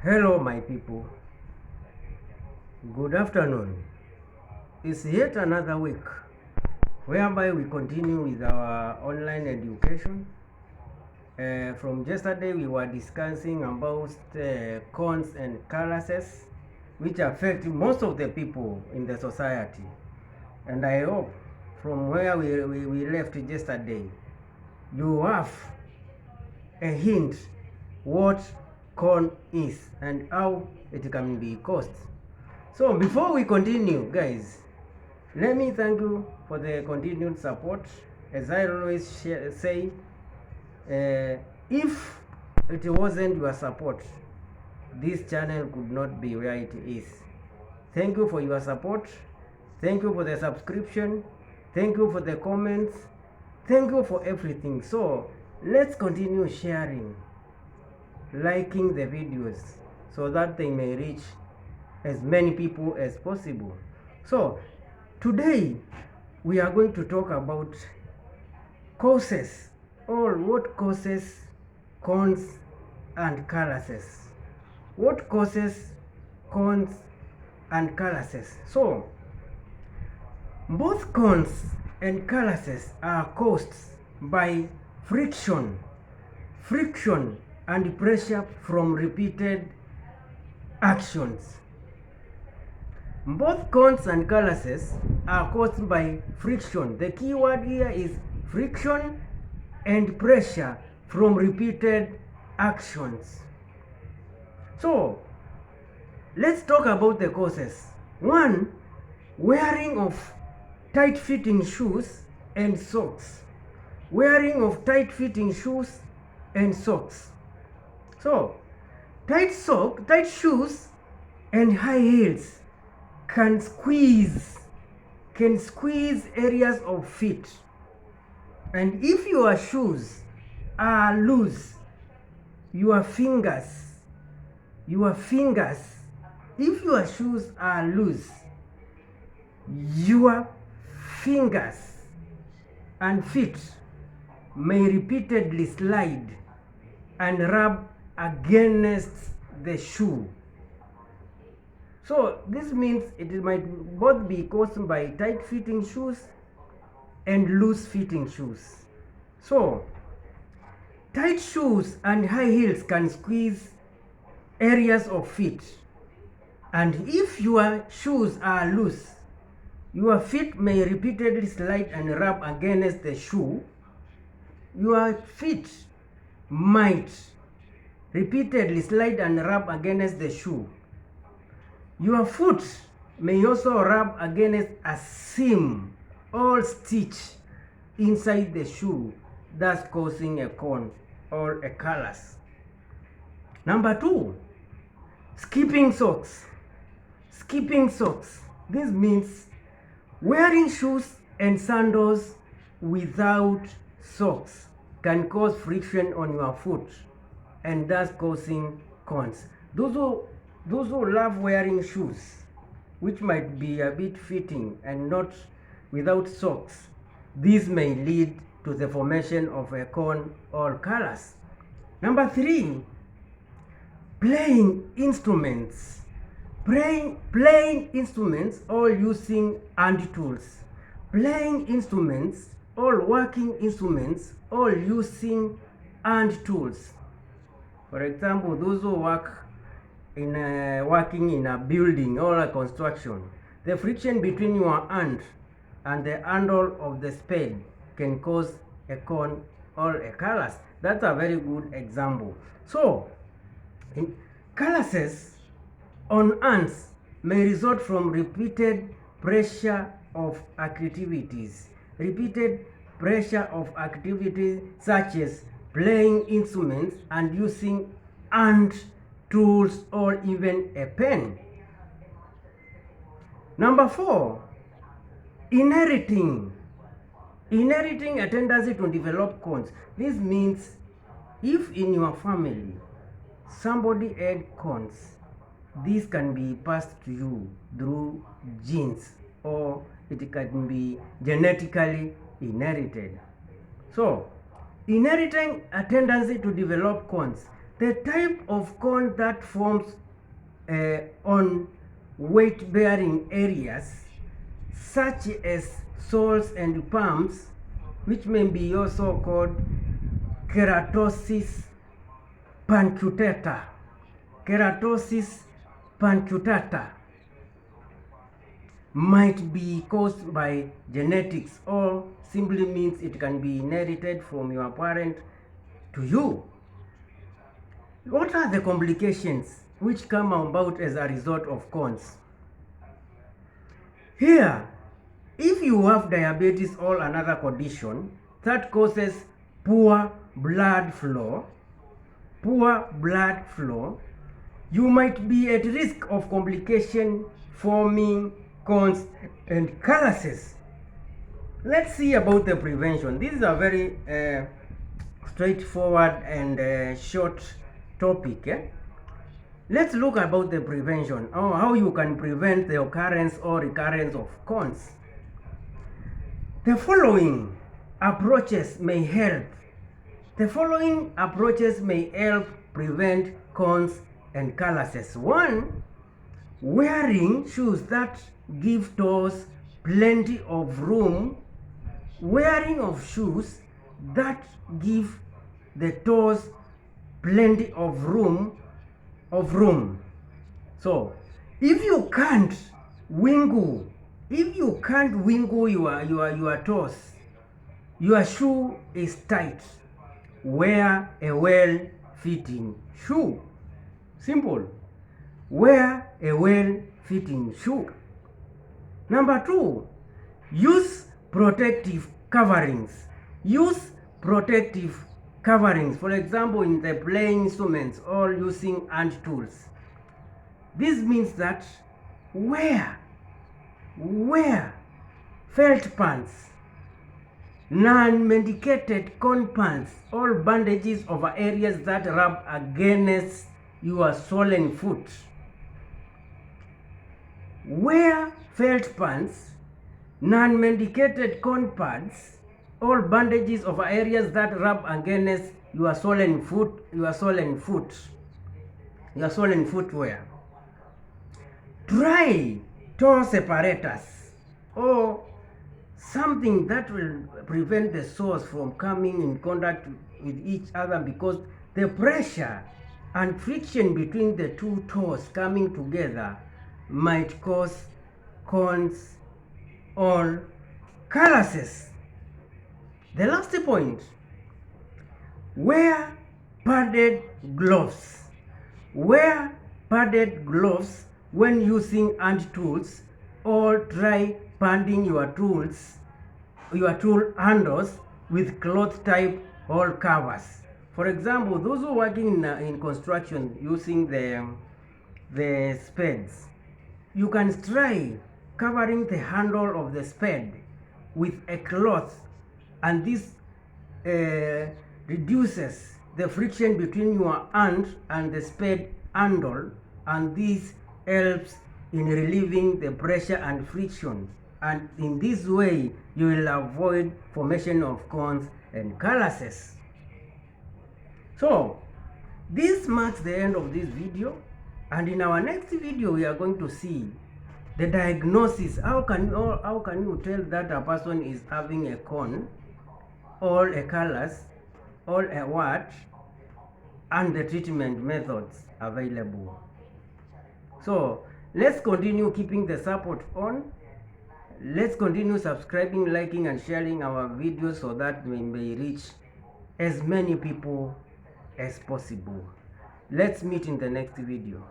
Hello, my people. Good afternoon. It's yet another week whereby we continue with our online education. From yesterday, we were discussing about cons and culluses which affect most of the people in the society. And I hope from where we left yesterday, you have a hint what con is and how it can be caused. So before we continue, guys, let me thank you for the continued support. As I always say, if it wasn't your support, this channel could not be where it is. Thank you for your support. Thank you for the subscription. Thank you for the comments. Thank you for everything. So let's continue sharing, liking the videos so that they may reach as many people as possible. So today we are going to talk about causes, or what causes cons and culluses. What causes cons and culluses? So both cons and culluses are caused by friction and pressure from repeated actions. Both cons and culluses are caused by friction. The key word here is friction and pressure from repeated actions. So let's talk about the causes. One, wearing of tight-fitting shoes and socks. Wearing of tight-fitting shoes and socks. So tight shoes and high heels can squeeze areas of feet, and if your shoes are loose, your fingers if your shoes are loose, your fingers and feet may repeatedly slide and rub against the shoe. So this means it might both be caused by tight fitting shoes and loose fitting shoes. So tight shoes and high heels can squeeze areas of feet, and if your shoes are loose, your feet may repeatedly slide and rub against the shoe. Your feet might repeatedly slide and rub against the shoe. Your foot may also rub against a seam or stitch inside the shoe, thus causing a con or a callus. Number two, skipping socks. Skipping socks. This means wearing shoes and sandals without socks can cause friction on your foot and thus causing cons. Those who love wearing shoes, which might be a bit fitting and not without socks, this may lead to the formation of a con or callus. Number three, playing instruments. Playing instruments or using hand tools. Playing instruments or working instruments or using hand tools. For example, those who working in a building or a construction, the friction between your hand and the handle of the spade can cause a con or a callus. That's a very good example. So calluses on hands may result from repeated pressure of activities. Repeated pressure of activities such as playing instruments and using hand tools or even a pen. Number four, inheriting a tendency to develop cons. This means if in your family somebody had cons, this can be passed to you through genes, or it can be genetically inherited. So inheriting a tendency to develop cons The type of cone that forms on weight-bearing areas such as soles and palms, which may be also called keratosis punctata. Keratosis punctata might be caused by genetics, or simply means it can be inherited from your parent to you. What are the complications which come about as a result of cones? Here, if you have diabetes or another condition that causes poor blood flow, you might be at risk of complication forming cones and culluses. Let's see about the prevention. This is a very straightforward and short topic. Let's look about the prevention, or how you can prevent the occurrence or recurrence of cones. The following approaches may help. Prevent cones and culluses. 1. Wearing shoes that give toes plenty of room. Wearing of shoes that give the toes plenty of room. So if you can't wingle your toes, your shoe is tight, wear a well-fitting shoe. Simple. Wear a well-fitting shoe. Number 2, use protective coverings. For example, in the playing instruments or using hand tools. This means that wear felt pants, non-medicated cone pants, or bandages over areas that rub against your swollen foot. Wear felt pants, non-medicated cone pads, or bandages over areas that rub against your swollen footwear. Try toe separators or something that will prevent the soles from coming in contact with each other, because the pressure and friction between the two toes coming together might cause cones or culluses. The last point, wear padded gloves. Wear padded gloves when using hand tools, or try padding your tool handles with cloth type hole covers. For example, those who are working in construction using the spades, you can try covering the handle of the spade with a cloth, and this reduces the friction between your hand and the spade handle, and this helps in relieving the pressure and friction, and in this way you will avoid formation of cones and culluses. So this marks the end of this video, and in our next video we are going to see the diagnosis. How can you tell that a person is having a cone or a callus or a what, and the treatment methods available. So let's continue keeping the support on. Let's continue subscribing, liking, and sharing our videos so that we may reach as many people as possible. Let's meet in the next video.